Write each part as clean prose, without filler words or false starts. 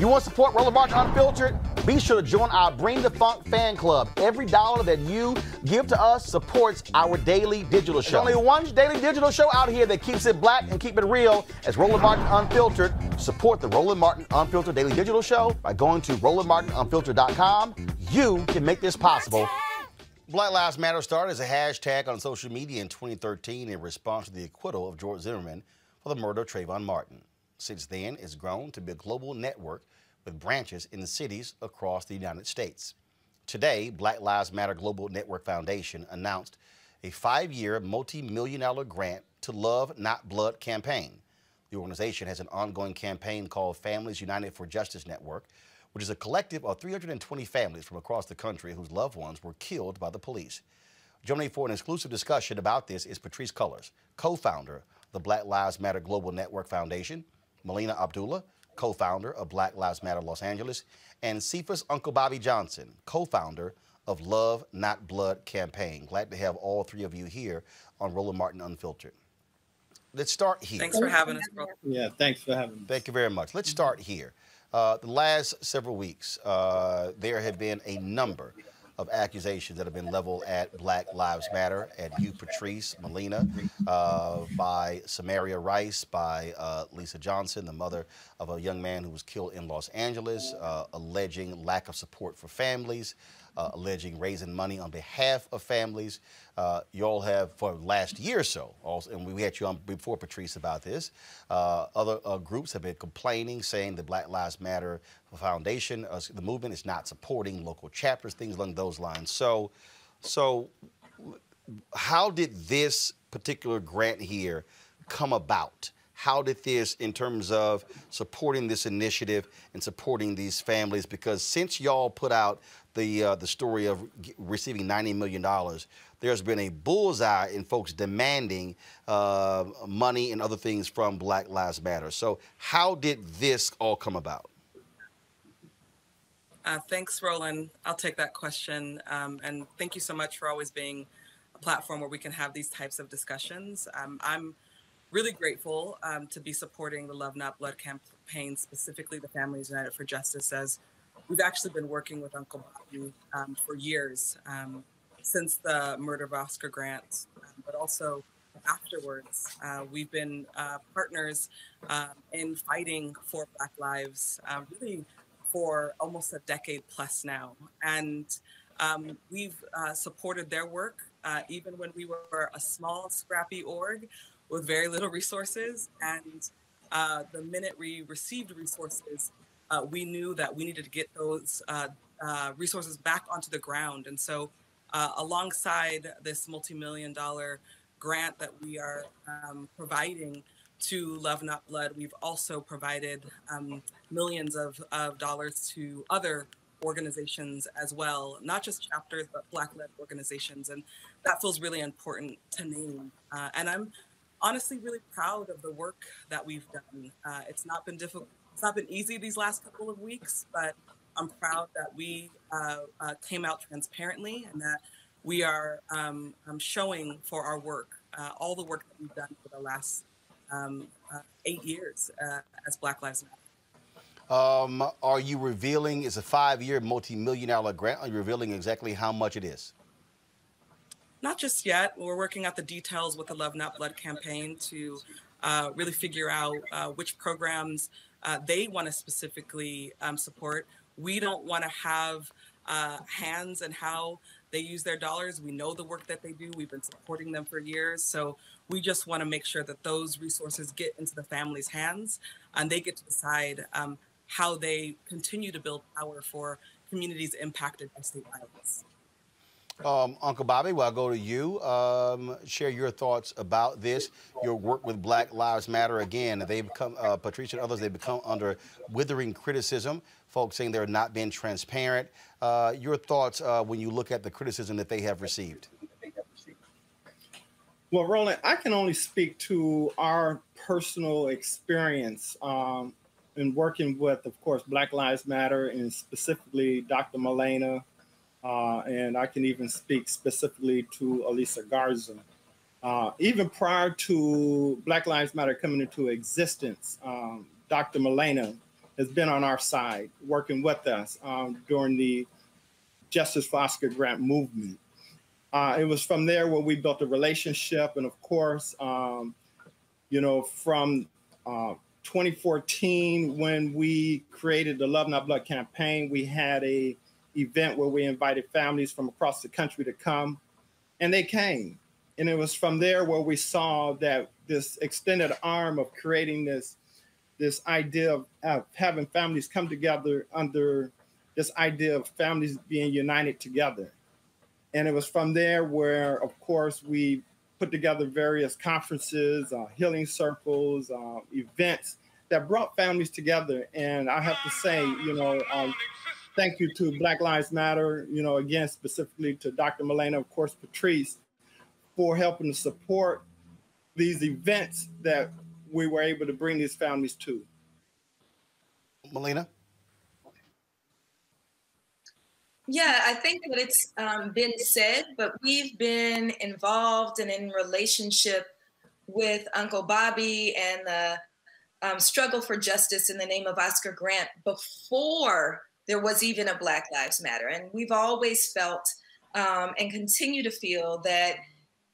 You want to support Roland Martin Unfiltered? Be sure to join our Bring the Funk fan club. Every dollar that you give to us supports our daily digital show. There's only one daily digital show out here that keeps it black and keep it real. As Roland Martin Unfiltered. Support the Roland Martin Unfiltered daily digital show by going to RolandMartinUnfiltered.com. You can make this possible. Black Lives Matter started as a hashtag on social media in 2013 in response to the acquittal of George Zimmerman for the murder of Trayvon Martin. Since then, it's grown to be a global network with branches in the cities across the United States. Today, Black Lives Matter Global Network Foundation announced a 5-year, multi-million-dollar grant to Love Not Blood campaign. The organization has an ongoing campaign called Families United for Justice Network, which is a collective of 320 families from across the country whose loved ones were killed by the police. Joining me for an exclusive discussion about this is Patrisse Cullors, co-founder of the Black Lives Matter Global Network Foundation, Melina Abdullah, co-founder of Black Lives Matter Los Angeles, and Cephus Uncle Bobby Johnson, co-founder of Love Not Blood campaign. Glad to have all three of you here on Roland Martin Unfiltered. Let's start here. Thanks for having us, bro. Yeah, thanks for having us. Thank you very much. Let's start here. The last several weeks, there have been a number of accusations that have been leveled at Black Lives Matter, at you, Patrisse, Melina, by Samaria Rice, by Lisa Johnson, the mother of a young man who was killed in Los Angeles, alleging lack of support for families, alleging raising money on behalf of families. You all have, for the last year or so, also, and we had you on before, Patrisse, about this, other groups have been complaining, saying the Black Lives Matter Foundation, the movement, is not supporting local chapters, things along those lines. So how did this particular grant here come about? How did this, in terms of supporting this initiative and supporting these families? Because since y'all put out the story of receiving $90 million, there's been a bullseye in folks demanding money and other things from Black Lives Matter. So how did this all come about? Thanks, Roland. I'll take that question. And thank you so much for always being a platform where we can have these types of discussions. I'm really grateful to be supporting the Love Not Blood campaign, specifically the Families United for Justice, as we've actually been working with Uncle Bobby for years, since the murder of Oscar Grant, but also afterwards. We've been partners in fighting for Black lives, really for almost a decade plus now. And we've supported their work, even when we were a small, scrappy org with very little resources. And the minute we received resources, we knew that we needed to get those resources back onto the ground. And so alongside this multi-million-dollar grant that we are providing to Love Not Blood, we've also provided millions of dollars to other organizations as well, not just chapters, but Black-led organizations. And that feels really important to name. And I'm honestly really proud of the work that we've done. It's not been difficult. It's not been easy these last couple of weeks, but I'm proud that we came out transparently and that we are showing for our work, all the work that we've done for the last 8 years as Black Lives Matter. Are you revealing, it's a 5-year multi-million-dollar grant, are you revealing exactly how much it is? Not just yet. We're working out the details with the Love Not Blood campaign to really figure out which programs they want to specifically support. We don't want to have hands in how they use their dollars. We know the work that they do. We've been supporting them for years. So we just want to make sure that those resources get into the families' hands and they get to decide how they continue to build power for communities impacted by state violence. Uncle Bobby, well, I'll go to you. Share your thoughts about this, your work with Black Lives Matter. Again, they've become, Patrisse and others, they've become under withering criticism, folks saying they're not being transparent. Your thoughts when you look at the criticism that they have received? Well, Roland, I can only speak to our personal experience in working with, of course, Black Lives Matter and specifically Dr. Melina. And I can even speak specifically to Elisa Garza. Even prior to Black Lives Matter coming into existence, Dr. Melina has been on our side, working with us during the Justice for Oscar Grant movement. It was from there where we built a relationship. And of course, you know, from 2014, when we created the Love Not Blood campaign, we had a event where we invited families from across the country to come, and they came. And it was from there where we saw that this extended arm of creating this idea of having families come together under this idea of families being united together. And it was from there where, of course, we put together various conferences, healing circles, events that brought families together. And I have to say, you know, thank you to Black Lives Matter, you know, again, specifically to Dr. Melina, of course, Patrisse, for helping to support these events that we were able to bring these families to. Melina? Yeah, I think that it's been said, but we've been involved and in relationship with Uncle Bobby and the struggle for justice in the name of Oscar Grant before there was even a Black Lives Matter. And we've always felt and continue to feel that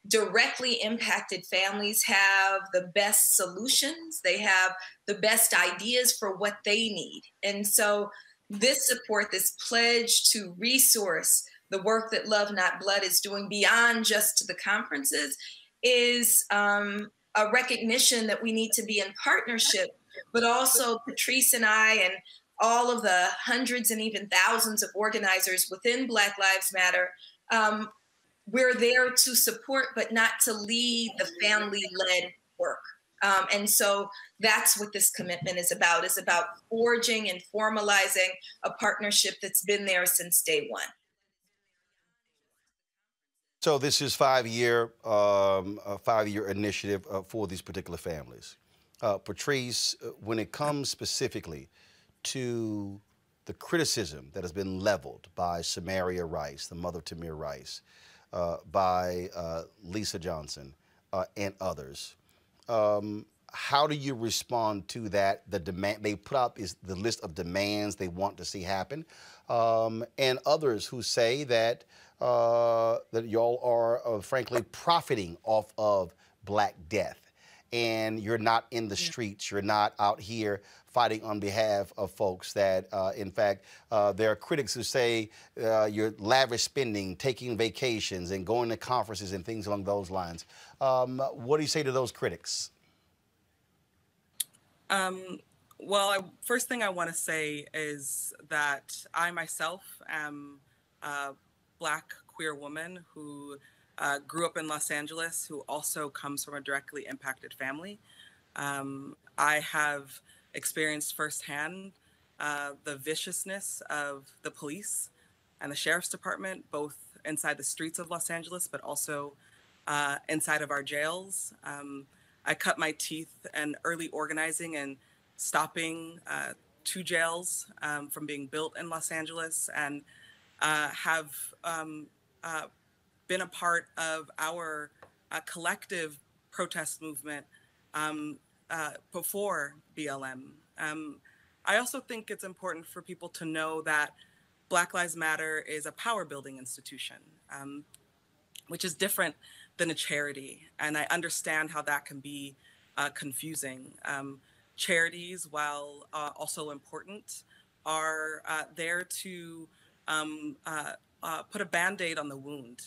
directly impacted families have the best solutions. They have the best ideas for what they need. And so this support, this pledge to resource the work that Love Not Blood is doing beyond just the conferences is a recognition that we need to be in partnership, but also Patrisse and I and all of the hundreds and even thousands of organizers within Black Lives Matter, we're there to support, but not to lead the family-led work. And so that's what this commitment is about forging and formalizing a partnership that's been there since day one. So this is a five-year initiative for these particular families. Patrisse, when it comes specifically to the criticism that has been leveled by Samaria Rice, the mother of Tamir Rice, by Lisa Johnson and others, how do you respond to that? The demand they put up is the list of demands they want to see happen, and others who say that that y'all are frankly profiting off of Black death, and you're not in the streets, you're not out here fighting on behalf of folks that, in fact, there are critics who say you're lavish spending, taking vacations, and going to conferences and things along those lines. What do you say to those critics? Well, first thing I want to say is that I myself am a Black queer woman who grew up in Los Angeles, who also comes from a directly impacted family. I have experienced firsthand the viciousness of the police and the sheriff's department, both inside the streets of Los Angeles, but also inside of our jails. I cut my teeth in early organizing and stopping 2 jails from being built in Los Angeles, and have been a part of our collective protest movement before BLM. I also think it's important for people to know that Black Lives Matter is a power building institution, which is different than a charity. And I understand how that can be confusing. Charities, while also important, are there to put a Band-Aid on the wound.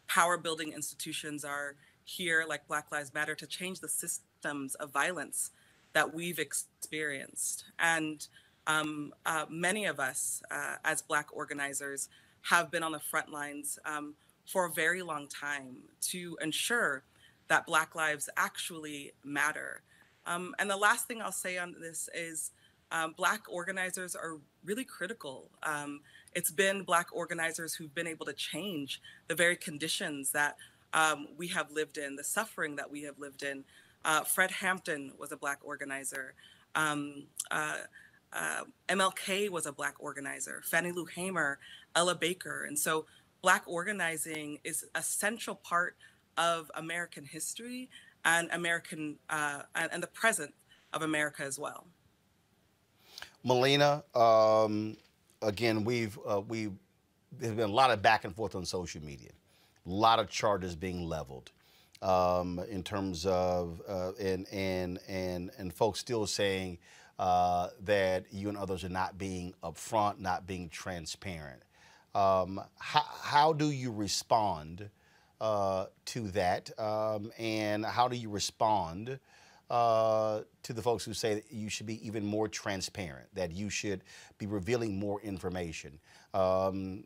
Power building institutions are here, like Black Lives Matter, to change the systems of violence that we've experienced. And many of us as Black organizers have been on the front lines for a very long time to ensure that Black lives actually matter. And the last thing I'll say on this is Black organizers are really critical. It's been Black organizers who've been able to change the very conditions that we have lived in, the suffering that we have lived in. Fred Hampton was a Black organizer. MLK was a Black organizer. Fannie Lou Hamer, Ella Baker. And so Black organizing is a central part of American history and and the present of America as well. Melina, again, there's been a lot of back and forth on social media, a lot of charges being leveled in terms of and folks still saying that you and others are not being upfront, not being transparent. How do you respond to that, and how do you respond to the folks who say that you should be even more transparent, that you should be revealing more information?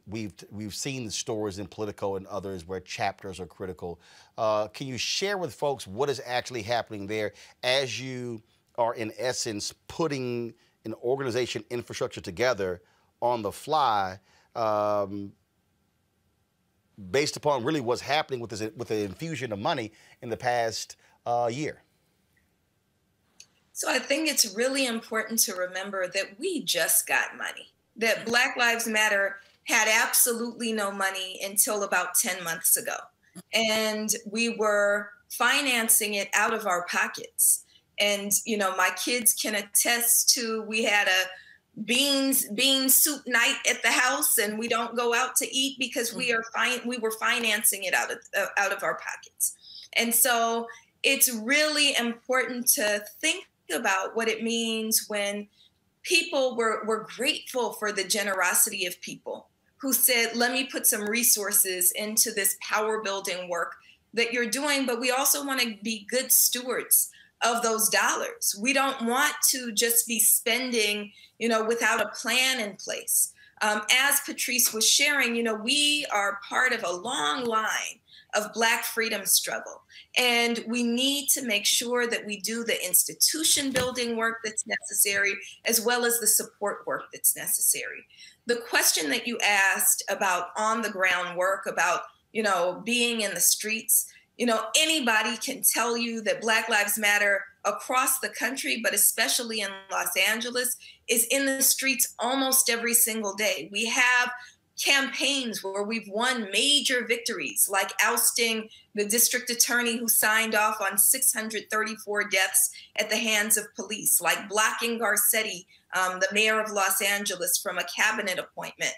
We've seen the stories in Politico and others where chapters are critical. Can you share with folks what is actually happening there as you are, in essence, putting an organization infrastructure together on the fly, based upon really what's happening with the infusion of money in the past year? So I think it's really important to remember that we just got money, that Black Lives Matter had absolutely no money until about 10 months ago. And we were financing it out of our pockets. And, you know, my kids can attest to, we had a bean soup night at the house, and we don't go out to eat because we were financing it out of our pockets. And so it's really important to think about what it means when people were grateful for the generosity of people who said, let me put some resources into this power building work that you're doing, but we also want to be good stewards of those dollars. We don't want to just be spending, you know, without a plan in place. As Patrisse was sharing, you know, we are part of a long line of Black freedom struggle. And we need to make sure that we do the institution building work that's necessary, as well as the support work that's necessary. The question that you asked about on the ground work, about, you know, being in the streets, you know, anybody can tell you that Black Lives Matter across the country, but especially in Los Angeles, is in the streets almost every single day. We have campaigns where we've won major victories, like ousting the district attorney who signed off on 634 deaths at the hands of police, like blocking Garcetti, the mayor of Los Angeles, from a cabinet appointment,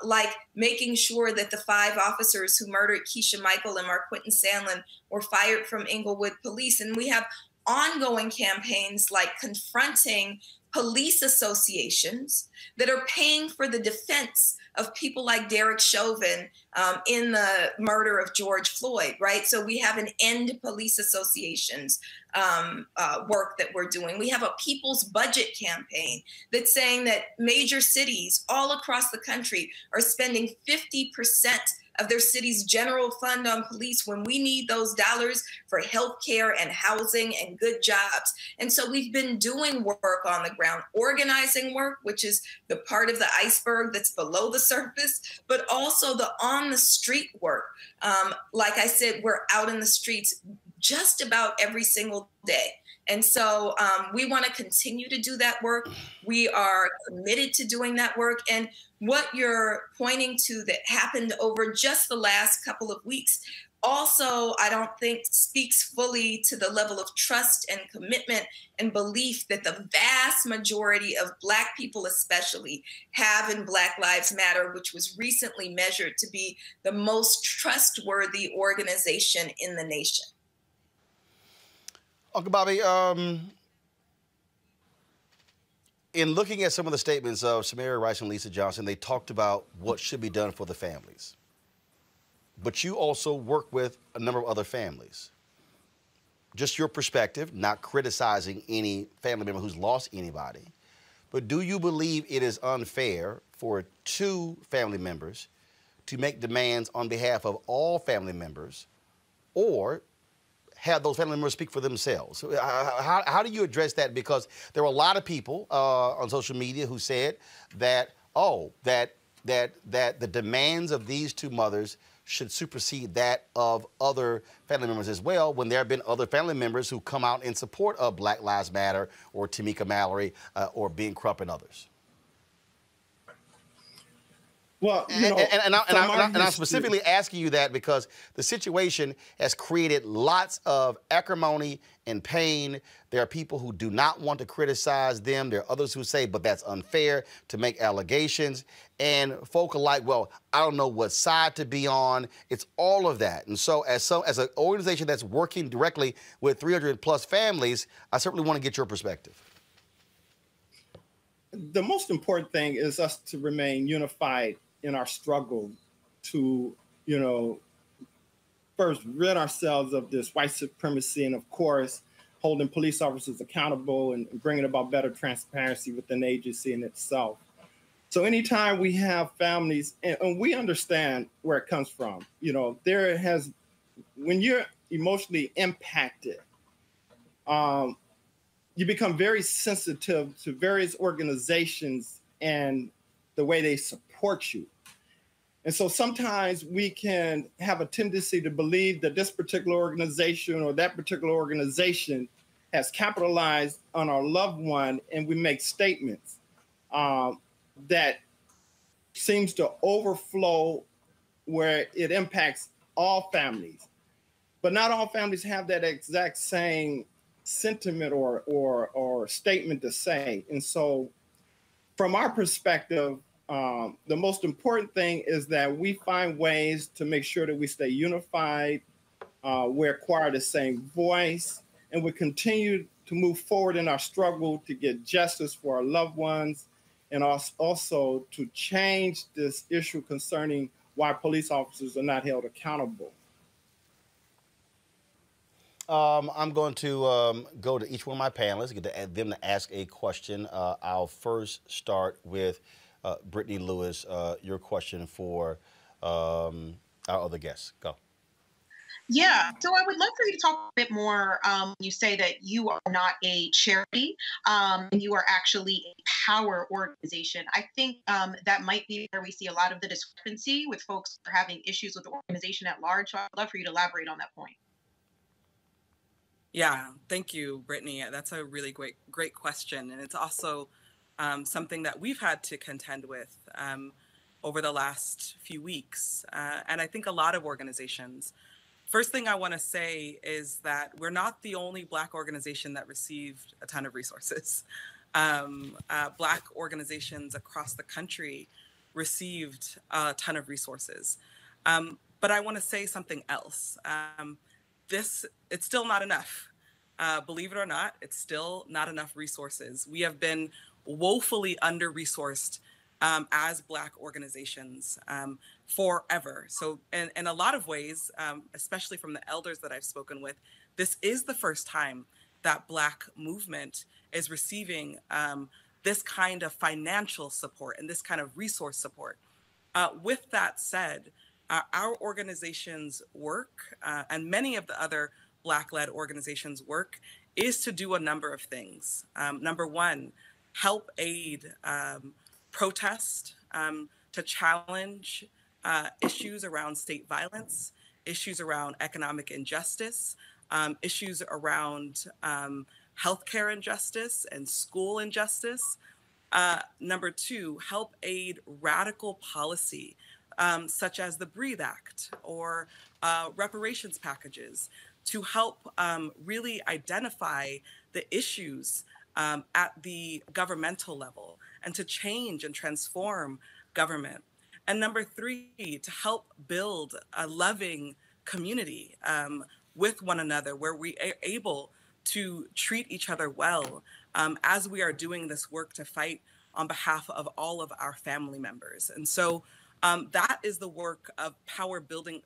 like making sure that the 5 officers who murdered Keisha Michael and Marquittin Sandlin were fired from Inglewood Police. And we have ongoing campaigns like confronting police associations that are paying for the defense of people like Derek Chauvin in the murder of George Floyd, right? So we have an End Police Associations work that we're doing. We have a People's Budget campaign that's saying that major cities all across the country are spending 50% of their city's general fund on police when we need those dollars for healthcare and housing and good jobs. And so we've been doing work on the ground, organizing work, which is the part of the iceberg that's below the surface, but also the on the street work. Like I said, we're out in the streets just about every single day. And so we want to continue to do that work. We are committed to doing that work. And what you're pointing to that happened over just the last couple of weeks also, I don't think, speaks fully to the level of trust and commitment and belief that the vast majority of Black people especially have in Black Lives Matter, which was recently measured to be the most trustworthy organization in the nation. Uncle Bobby, in looking at some of the statements of Samara Rice and Lisa Johnson, they talked about what should be done for the families. But you also work with a number of other families. Just your perspective, not criticizing any family member who's lost anybody, but do you believe it is unfair for 2 family members to make demands on behalf of all family members, or have those family members speak for themselves? How do you address that? Because there were a lot of people on social media who said that, that the demands of these 2 mothers should supersede that of other family members as well, when there have been other family members who come out in support of Black Lives Matter or Tamika Mallory or Ben Crump and others. Well, you know, and I'm specifically asking you that because the situation has created lots of acrimony and pain. There are people who do not want to criticize them. There are others who say, but that's unfair to make allegations. And folk are like, well, I don't know what side to be on. It's all of that. And so as an organization that's working directly with 300 plus families, I certainly want to get your perspective. The most important thing is us to remain unified in our struggle to, you know, first rid ourselves of this white supremacy and, of course, holding police officers accountable and bringing about better transparency within the agency in itself. So anytime we have families, and we understand where it comes from, you know, when you're emotionally impacted, you become very sensitive to various organizations and the way they support you. And so sometimes we can have a tendency to believe that this particular organization or that particular organization has capitalized on our loved one, and we make statements that seems to overflow where it impacts all families. But not all families have that exact same sentiment or statement to say. And so from our perspective, the most important thing is that we find ways to make sure that we stay unified, we acquire the same voice, and we continue to move forward in our struggle to get justice for our loved ones, and also to change this issue concerning why police officers are not held accountable. I'm going to go to each one of my panelists, get them to ask a question. I'll first start with Brittany Lewis, your question for our other guests. Go. Yeah, so I would love for you to talk a bit more. You say that you are not a charity, and you are actually a power organization. I think that might be where we see a lot of the discrepancy with folks who are having issues with the organization at large. So I'd love for you to elaborate on that point. Yeah, thank you, Brittany. That's a really great question. And it's also something that we've had to contend with over the last few weeks. And I think a lot of organizations. First thing I want to say is that we're not the only Black organization that received a ton of resources. Black organizations across the country received a ton of resources. But I want to say something else. It's still not enough. Believe it or not, it's still not enough resources. We have been woefully under-resourced as Black organizations forever. So in a lot of ways, especially from the elders that I've spoken with, this is the first time that Black movement is receiving this kind of financial support and this kind of resource support. With that said, our organization's work and many of the other Black-led organizations' work is to do a number of things. Number one, help aid protest, to challenge issues around state violence, issues around economic injustice, issues around healthcare injustice and school injustice. Number two, help aid radical policy, such as the Breathe Act or reparations packages, to help really identify the issues at the governmental level and to change and transform government. And number three, to help build a loving community with one another where we are able to treat each other well as we are doing this work to fight on behalf of all of our family members. And so that is the work of power building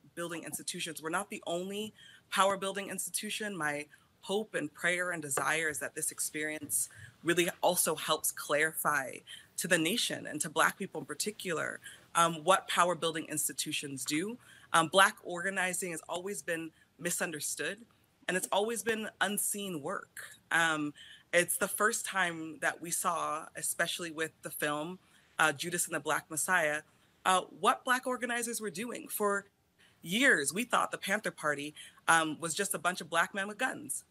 institutions. We're not the only power building institution. My hope and prayer and desire is that this experience really also helps clarify to the nation and to Black people in particular what power building institutions do. Black organizing has always been misunderstood, and it's always been unseen work. It's the first time that we saw, especially with the film Judas and the Black Messiah, what Black organizers were doing. For years, we thought the Panther Party was just a bunch of Black men with guns,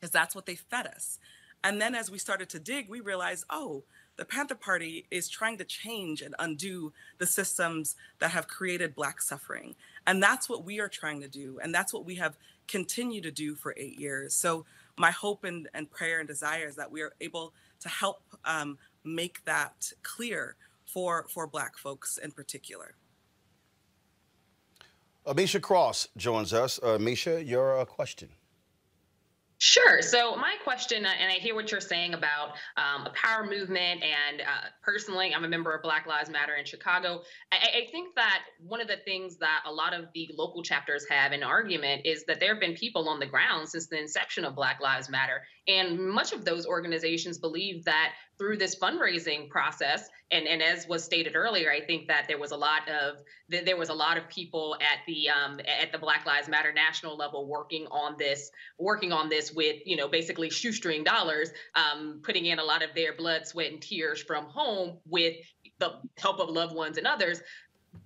because that's what they fed us. And then as we started to dig, we realized, oh, the Panther Party is trying to change and undo the systems that have created Black suffering. And that's what we are trying to do. And that's what we have continued to do for 8 years. So my hope and prayer and desire is that we are able to help make that clear for Black folks in particular. Misha Cross joins us. Misha, your question. Sure. So my question, and I hear what you're saying about a power movement, and personally, I'm a member of Black Lives Matter in Chicago. I think that one of the things that a lot of the local chapters have in argument is that there have been people on the ground since the inception of Black Lives Matter. And much of those organizations believe that through this fundraising process, and as was stated earlier, I think that there was a lot of people at the Black Lives Matter national level working on this with, basically shoestring dollars, putting in a lot of their blood, sweat, and tears from home with the help of loved ones and others.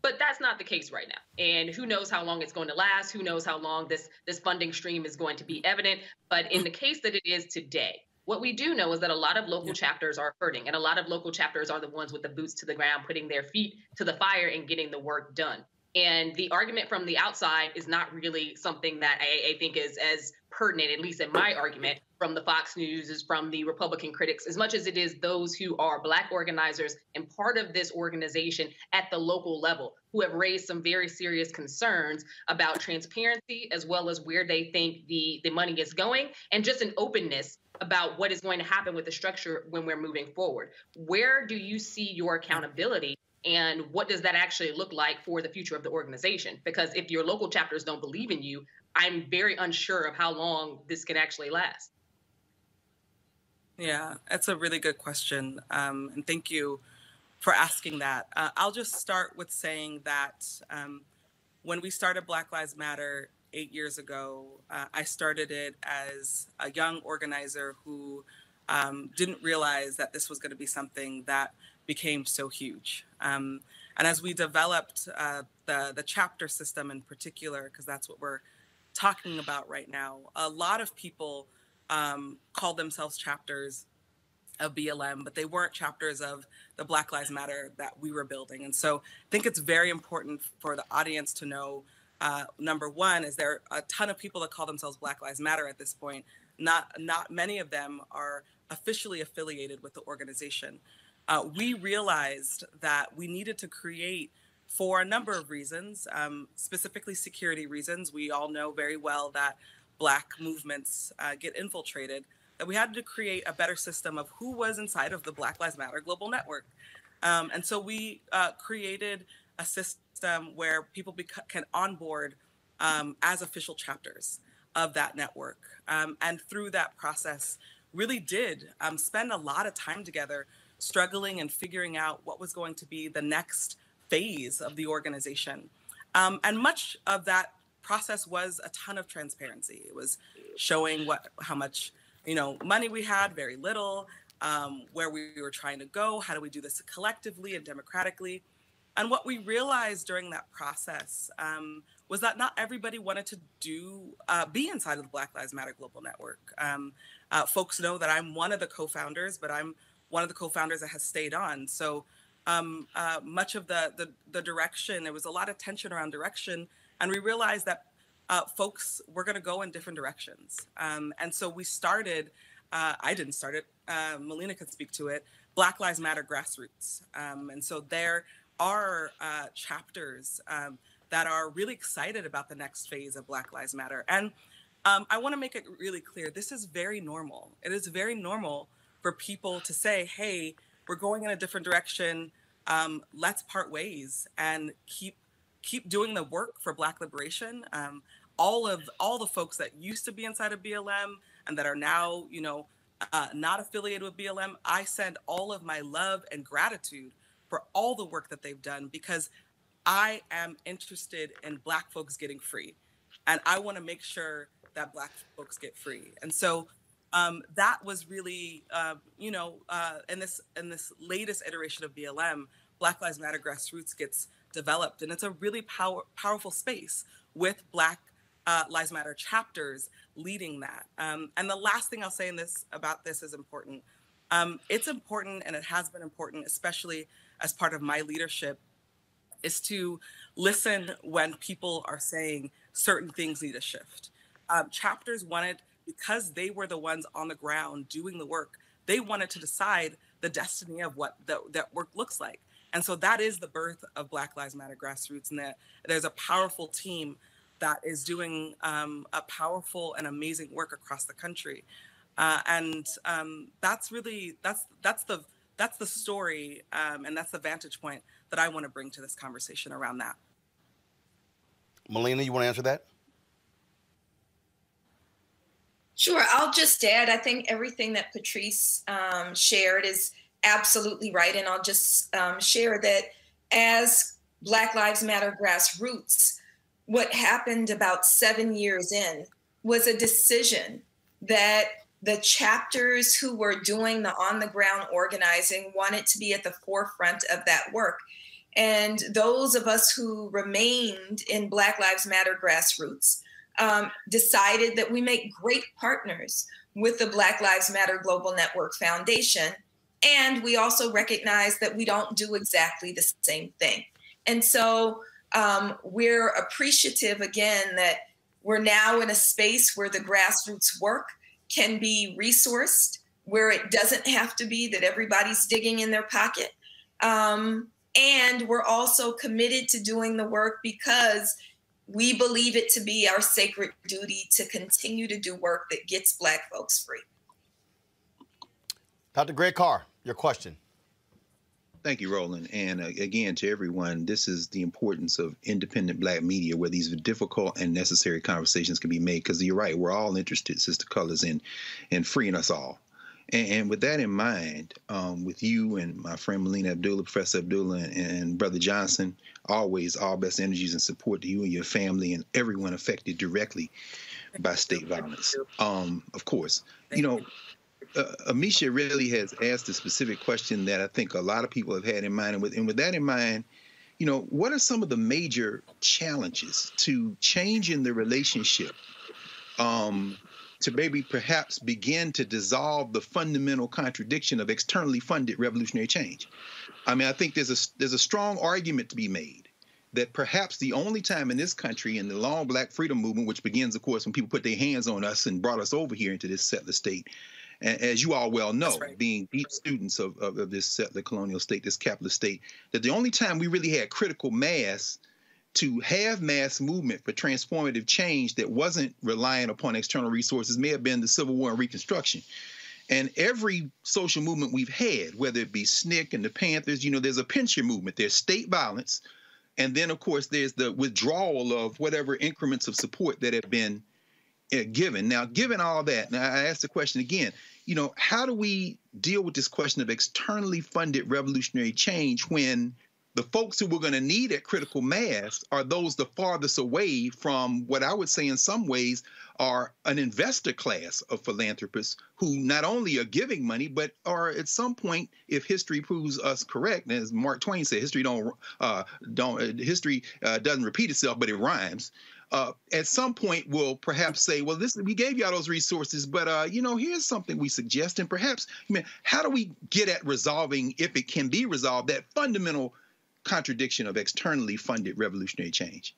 But that's not the case right now. And who knows how long it's going to last? Who knows how long this funding stream is going to be evident? But in the case that it is today, what we do know is that a lot of local chapters are hurting, and a lot of local chapters are the ones with the boots to the ground, putting their feet to the fire and getting the work done. And the argument from the outside is not really something that I think is as pertinent, at least in my argument, from the Fox News, is from the Republican critics, as much as it is those who are Black organizers and part of this organization at the local level, who have raised some very serious concerns about transparency, as well as where they think the money is going, and just an openness about what is going to happen with the structure when we're moving forward. Where do you see your accountability, and what does that actually look like for the future of the organization? Because if your local chapters don't believe in you, I'm very unsure of how long this can actually last. Yeah, that's a really good question. And thank you for asking that. I'll just start with saying that when we started Black Lives Matter 8 years ago, I started it as a young organizer who didn't realize that this was going to be something that became so huge. And as we developed the chapter system in particular, because that's what we're talking about right now, a lot of people called themselves chapters of BLM, but they weren't chapters of the Black Lives Matter that we were building. And so I think it's very important for the audience to know, number one, is there are a ton of people that call themselves Black Lives Matter at this point. Not many of them are officially affiliated with the organization. We realized that we needed to create, for a number of reasons, specifically security reasons. We all know very well that Black movements get infiltrated, that we had to create a better system of who was inside of the Black Lives Matter Global Network. And so we created a system where people can onboard as official chapters of that network. And through that process, really did spend a lot of time together struggling and figuring out what was going to be the next phase of the organization. And much of that process was a ton of transparency. It was showing how much money we had, very little, where we were trying to go, how do we do this collectively and democratically. And what we realized during that process was that not everybody wanted to be inside of the Black Lives Matter Global Network. Folks know that I'm one of the co-founders, but I'm one of the co-founders that has stayed on. So much of the direction, there was a lot of tension around direction, and we realized that folks were going to go in different directions. And so we started, I didn't start it, Melina could speak to it, Black Lives Matter Grassroots. And so there are chapters that are really excited about the next phase of Black Lives Matter. And I want to make it really clear, this is very normal. It is very normal for people to say, hey, we're going in a different direction. Let's part ways and keep doing the work for Black liberation. All the folks that used to be inside of BLM and that are now, not affiliated with BLM, I send all of my love and gratitude for all the work that they've done, because I am interested in Black folks getting free, and I want to make sure that Black folks get free. And so that was really, in this latest iteration of BLM, Black Lives Matter Grassroots gets developed, and it's a really powerful space with Black Lives Matter chapters leading that. And the last thing I'll say about this is important. It's important, and it has been important, especially as part of my leadership, is to listen when people are saying certain things need a shift. Chapters wanted, because they were the ones on the ground doing the work, they wanted to decide the destiny of what that work looks like. And so that is the birth of Black Lives Matter Grassroots, and that there's a powerful team that is doing a powerful and amazing work across the country. That's really, that's the story, and that's the vantage point that I want to bring to this conversation around that. Melina, you want to answer that? Sure. I'll just add, I think everything that Patrisse shared is absolutely right. And I'll just share that as Black Lives Matter Grassroots, what happened about 7 years in was a decision that the chapters who were doing the on-the-ground organizing wanted to be at the forefront of that work. And those of us who remained in Black Lives Matter Grassroots decided that we make great partners with the Black Lives Matter Global Network Foundation. And we also recognize that we don't do exactly the same thing. And so we're appreciative, again, that we're now in a space where the grassroots work can be resourced, where it doesn't have to be that everybody's digging in their pocket. And we're also committed to doing the work because we believe it to be our sacred duty to continue to do work that gets Black folks free. Dr. Greg Carr, your question. Thank you, Roland. And again, to everyone, this is the importance of independent Black media, where these difficult and necessary conversations can be made. Because you're right, we're all interested, Sister Cullors, in freeing us all. And with that in mind, with you and my friend Melina Abdullah, Professor Abdullah, and Brother Johnson, always all best energies and support to you and your family and everyone affected directly by state violence. Of course, you know, Amisha really has asked a specific question that I think a lot of people have had in mind. And with that in mind, you know, what are some of the major challenges to changing the relationship, to maybe perhaps begin to dissolve the fundamental contradiction of externally funded revolutionary change? I mean, I think there's a strong argument to be made that perhaps the only time in this country, in the long Black freedom movement, which begins, of course, when people put their hands on us and brought us over here into this settler state, as you all well know, right, being deep students of this settler colonial state, this capitalist state, that the only time we really had critical mass to have mass movement for transformative change that wasn't relying upon external resources may have been the Civil War and Reconstruction. And every social movement we've had, whether it be SNCC and the Panthers, you know, there's a pincher movement, there's state violence, and then, of course, there's the withdrawal of whatever increments of support that have been given. Now, given all that, now I ask the question again, you know, how do we deal with this question of externally funded revolutionary change when the folks who we're going to need at critical mass are those the farthest away from what I would say in some ways are an investor class of philanthropists who not only are giving money, but are at some point, if history proves us correct, as Mark Twain said, history doesn't repeat itself, but it rhymes. At some point will perhaps say, well, we gave you all those resources, but, you know, here's something we suggest. And perhaps, I mean, how do we get at resolving, if it can be resolved, that fundamental contradiction of externally funded revolutionary change?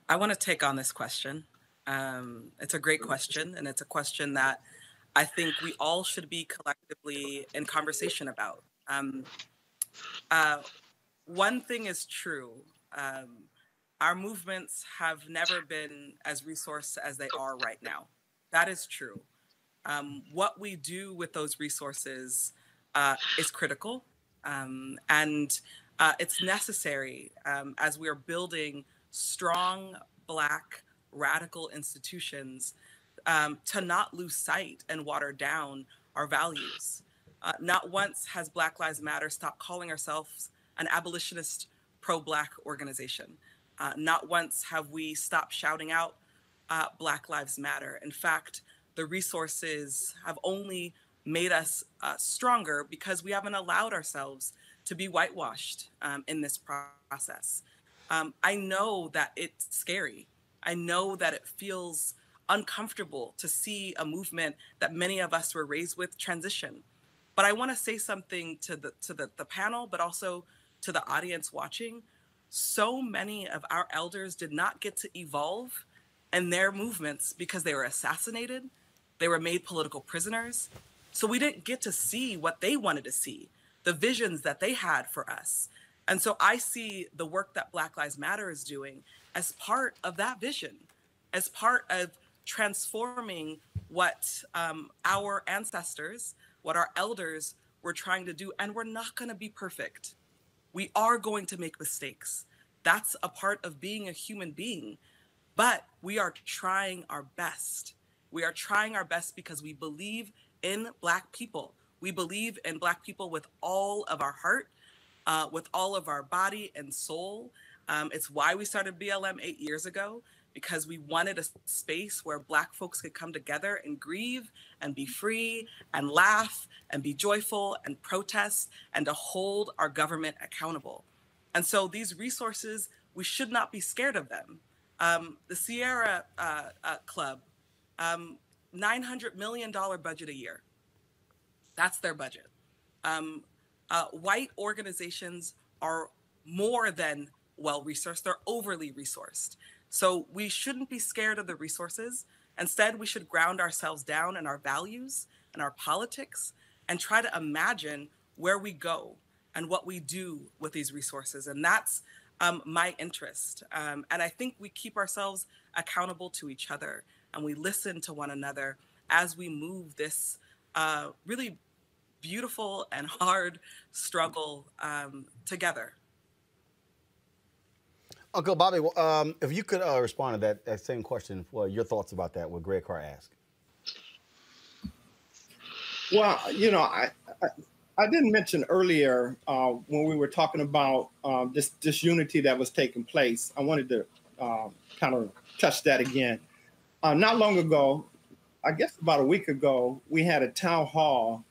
I want to take on this question. It's a great question, and it's a question that I think we all should be collectively in conversation about. One thing is true. Our movements have never been as resourced as they are right now. That is true. What we do with those resources is critical, and it's necessary as we are building strong Black radical institutions to not lose sight and water down our values. Not once has Black Lives Matter stopped calling ourselves an abolitionist pro-Black organization. Not once have we stopped shouting out Black Lives Matter. In fact, the resources have only made us stronger because we haven't allowed ourselves to be whitewashed in this process. I know that it's scary. I know that it feels uncomfortable to see a movement that many of us were raised with transition. But I want to say something to the panel, but also to the audience watching. So many of our elders did not get to evolve in their movements because they were assassinated, they were made political prisoners. So we didn't get to see what they wanted to see, the visions that they had for us. And so I see the work that Black Lives Matter is doing as part of that vision, as part of transforming what our ancestors, what our elders were trying to do. And we're not going to be perfect. We are going to make mistakes. That's a part of being a human being. But we are trying our best. We are trying our best because we believe in Black people. We believe in Black people with all of our heart, with all of our body and soul. It's why we started BLM 8 years ago, because we wanted a space where Black folks could come together and grieve and be free and laugh and be joyful and protest and to hold our government accountable. And so these resources, we should not be scared of them. The Sierra Club, $900 million budget a year. That's their budget. White organizations are more than well-resourced, they're overly resourced. So we shouldn't be scared of the resources. Instead, we should ground ourselves down in our values and our politics and try to imagine where we go and what we do with these resources. And that's my interest. And I think we keep ourselves accountable to each other and we listen to one another as we move this really beautiful and hard struggle together. Uncle Bobby, if you could respond to that same question, your thoughts about that, what Greg Carr asked. Well, you know, I didn't mention earlier when we were talking about this unity that was taking place. I wanted to kind of touch that again. Not long ago, I guess about a week ago, we had a town hall,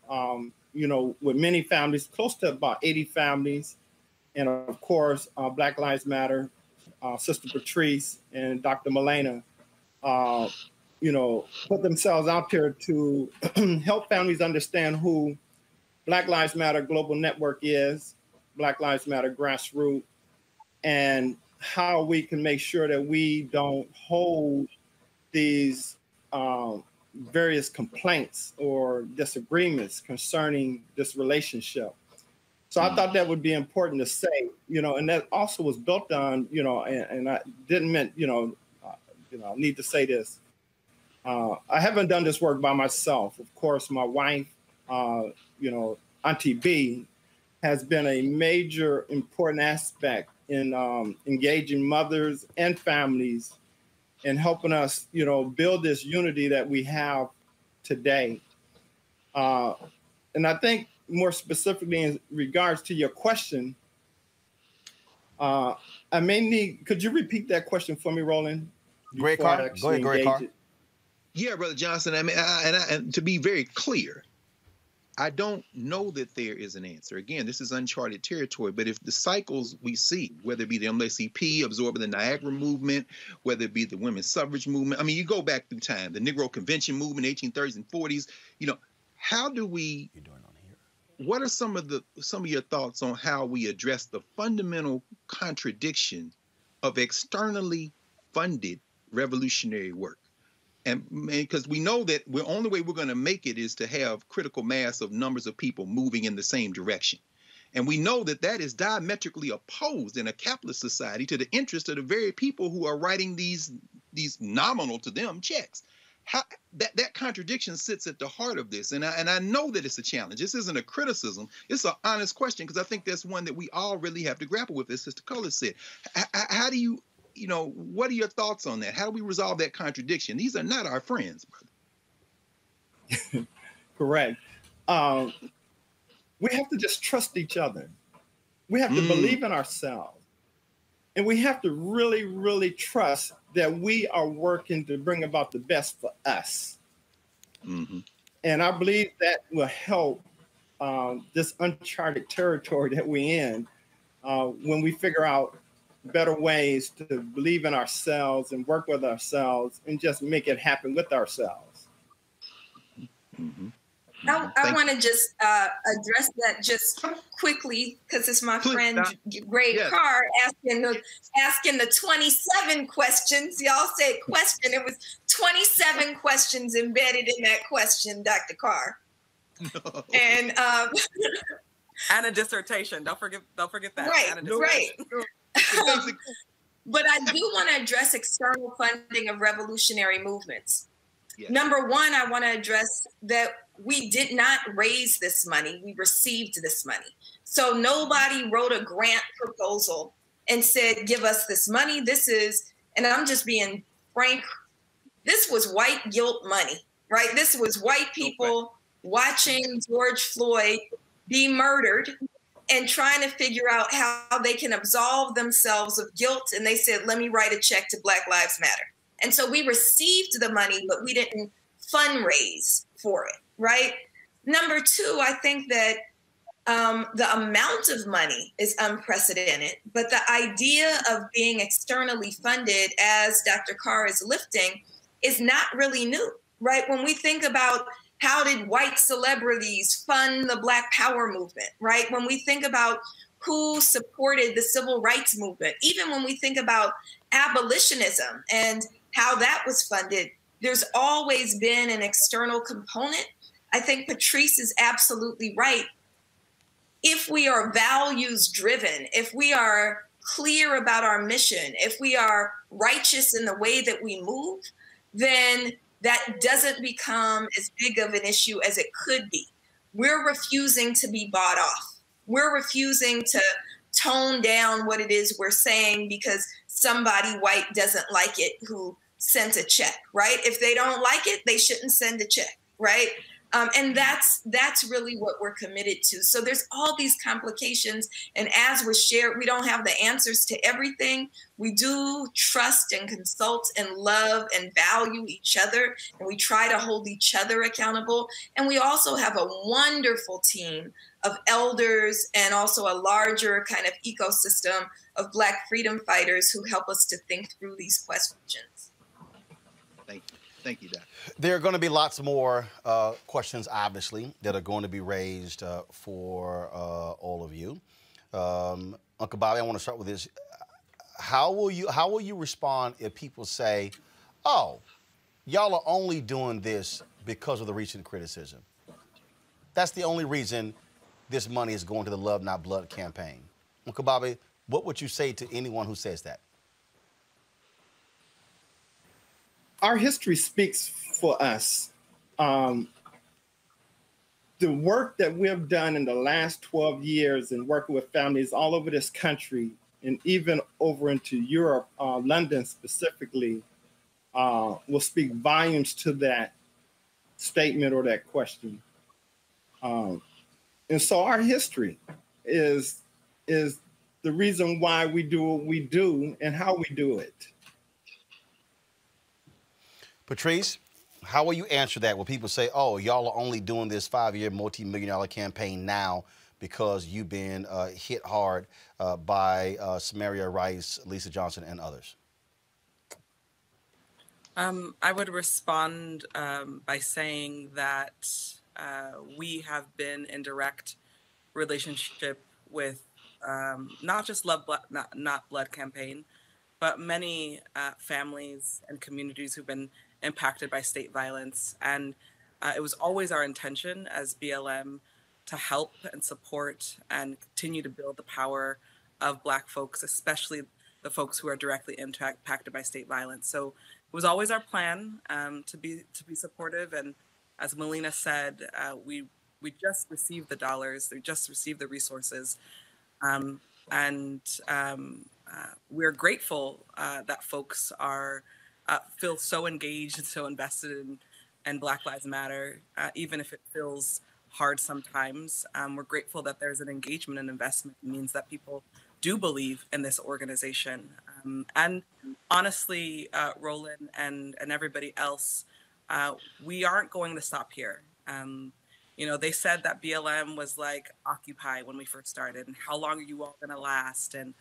you know, with many families, close to about 80 families. And of course, Black Lives Matter, Sister Patrisse and Dr. Melina, you know, put themselves out there to help families understand who Black Lives Matter Global Network is, Black Lives Matter Grassroots, and how we can make sure that we don't hold these various complaints or disagreements concerning this relationship. So I thought that would be important to say, you know, and that also was built on, you know, and I didn't mean, I need to say this. I haven't done this work by myself. Of course, my wife, you know, Auntie B, has been a major important aspect in engaging mothers and families and helping us, you know, build this unity that we have today. And I think more specifically in regards to your question, I may need, could you repeat that question for me, Roland? Greg Carr, go ahead, Greg Carr. Yeah, Brother Johnson, I mean, and to be very clear, I don't know that there is an answer. Again, this is uncharted territory, but if the cycles we see, whether it be the NAACP absorbing the Niagara movement, whether it be the women's suffrage movement, I mean, you go back through time, the Negro Convention movement, 1830s and 40s, you know, how do we, what are some of your thoughts on how we address the fundamental contradiction of externally funded revolutionary work? And because we know that the only way we're going to make it is to have critical mass of numbers of people moving in the same direction. And we know that that is diametrically opposed in a capitalist society to the interest of the very people who are writing these nominal to them checks. How, that contradiction sits at the heart of this. And I know that it's a challenge. This isn't a criticism. It's an honest question, because I think that's one that we all really have to grapple with, as Sister Cullors said. How do you, you know, what are your thoughts on that? How do we resolve that contradiction? These are not our friends, brother. Correct. We have to just trust each other. We have to believe in ourselves. And we have to really, really trust that we are working to bring about the best for us. And I believe that will help this uncharted territory that we're in when we figure out better ways to believe in ourselves and work with ourselves and just make it happen with ourselves. Mm-hmm. I want to just address that just quickly because it's my friend Greg Carr asking the 27 questions. Y'all said question. It was 27 questions embedded in that question, Dr. Carr. No. And a dissertation. Don't forget that. Right, right. But I do want to address external funding of revolutionary movements. Yes. Number one, I want to address that we did not raise this money. We received this money. So nobody wrote a grant proposal and said, give us this money. This is, and I'm just being frank, this was white guilt money, right? This was white people watching George Floyd be murdered and trying to figure out how they can absolve themselves of guilt. And they said, let me write a check to Black Lives Matter. And so we received the money, but we didn't fundraise for it, right? Number two, I think that the amount of money is unprecedented, but the idea of being externally funded, as Dr. Carr is lifting, is not really new, right? When we think about how did white celebrities fund the Black Power movement, right? When we think about who supported the civil rights movement, even when we think about abolitionism and how that was funded, there's always been an external component. I think Patrisse is absolutely right. If we are values driven, if we are clear about our mission, if we are righteous in the way that we move, then that doesn't become as big of an issue as it could be. We're refusing to be bought off. We're refusing to tone down what it is we're saying because somebody white doesn't like it who sent a check, right? If they don't like it, they shouldn't send a check, right? And that's really what we're committed to. So there's all these complications. And as was shared, we don't have the answers to everything. We do trust and consult and love and value each other. And we try to hold each other accountable. And we also have a wonderful team of elders and also a larger kind of ecosystem of Black freedom fighters who help us to think through these questions. Thank you. Thank you, Doc. There are going to be lots more questions, obviously, that are going to be raised for all of you. Uncle Bobby, I want to start with this. How will you respond if people say, "Oh, y'all are only doing this because of the recent criticism. That's the only reason this money is going to the Love Not Blood campaign"? Uncle Bobby, what would you say to anyone who says that? Our history speaks for us. The work that we have done in the last 12 years in working with families all over this country and even over into Europe, London specifically, will speak volumes to that statement or that question. And so our history is the reason why we do what we do and how we do it. Patrisse, how will you answer that when people say, "Oh, y'all are only doing this 5-year multi-million-dollar campaign now because you've been hit hard by Samaria Rice, Lisa Johnson, and others"? I would respond by saying that we have been in direct relationship with not just Love Blood, Not Blood campaign, but many families and communities who've been impacted by state violence. And it was always our intention as BLM to help and support and continue to build the power of Black folks, especially the folks who are directly impacted by state violence. So it was always our plan to be supportive. And as Melina said, we just received the dollars, we just received the resources. We're grateful that folks feel so engaged and so invested in Black Lives Matter, even if it feels hard sometimes. We're grateful that there's an engagement and investment. It means that people do believe in this organization. And honestly, Roland and everybody else, we aren't going to stop here. You know, they said that BLM was like Occupy when we first started, and how long are you all going to last? And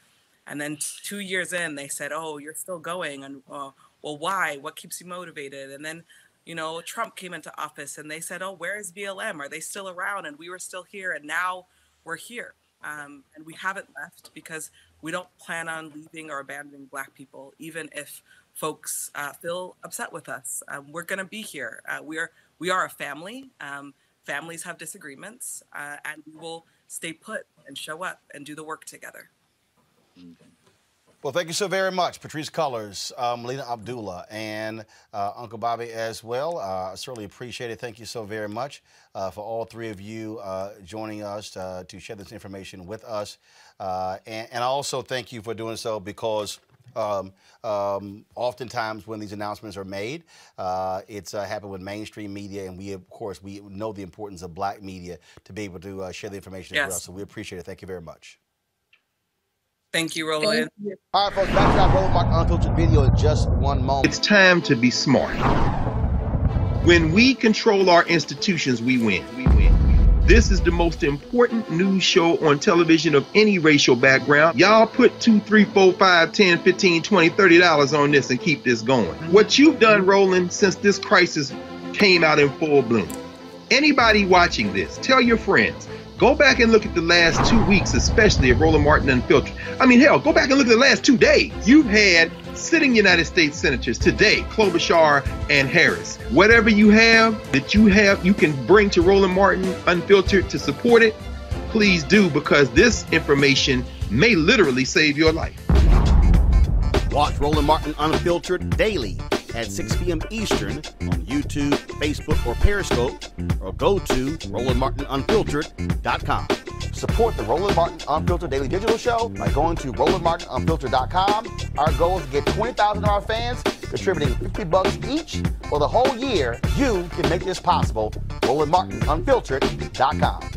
And then 2 years in, they said, oh, you're still going. And well, why? What keeps you motivated? And then, you know, Trump came into office and they said, oh, where is BLM? Are they still around? And we were still here. And now we're here. And we haven't left because we don't plan on leaving or abandoning Black people, even if folks feel upset with us. We're going to be here. We are a family. Families have disagreements, and we will stay put and show up and do the work together. Well, thank you so very much, Patrisse Cullors, Melina Abdullah, and Uncle Bobby as well. I certainly appreciate it. Thank you so very much for all three of you joining us to share this information with us. And I also thank you for doing so because oftentimes when these announcements are made, it's happened with mainstream media, and we know the importance of Black media to be able to share the information as well. So we appreciate it. Thank you very much. Thank you, Roland. All right, folks, back to our Roland Martin Unfiltered video in just one moment. It's time to be smart. When we control our institutions, we win. This is the most important news show on television of any racial background. Y'all put $2, $3, $4, $5, $10, $15, $20, $30 on this and keep this going. What you've done, Roland, since this crisis came out in full bloom. Anybody watching this, tell your friends. Go back and look at the last 2 weeks, especially of Roland Martin Unfiltered. I mean, hell, go back and look at the last 2 days. You've had sitting United States senators today, Klobuchar and Harris. Whatever you have that you can bring to Roland Martin Unfiltered to support it, please do, because this information may literally save your life. Watch Roland Martin Unfiltered daily at 6 p.m. Eastern on YouTube, Facebook, or Periscope, or go to RolandMartinUnfiltered.com. Support the Roland Martin Unfiltered Daily Digital Show by going to RolandMartinUnfiltered.com. Our goal is to get 20,000 of our fans contributing $50 each for the whole year. You can make this possible. RolandMartinUnfiltered.com.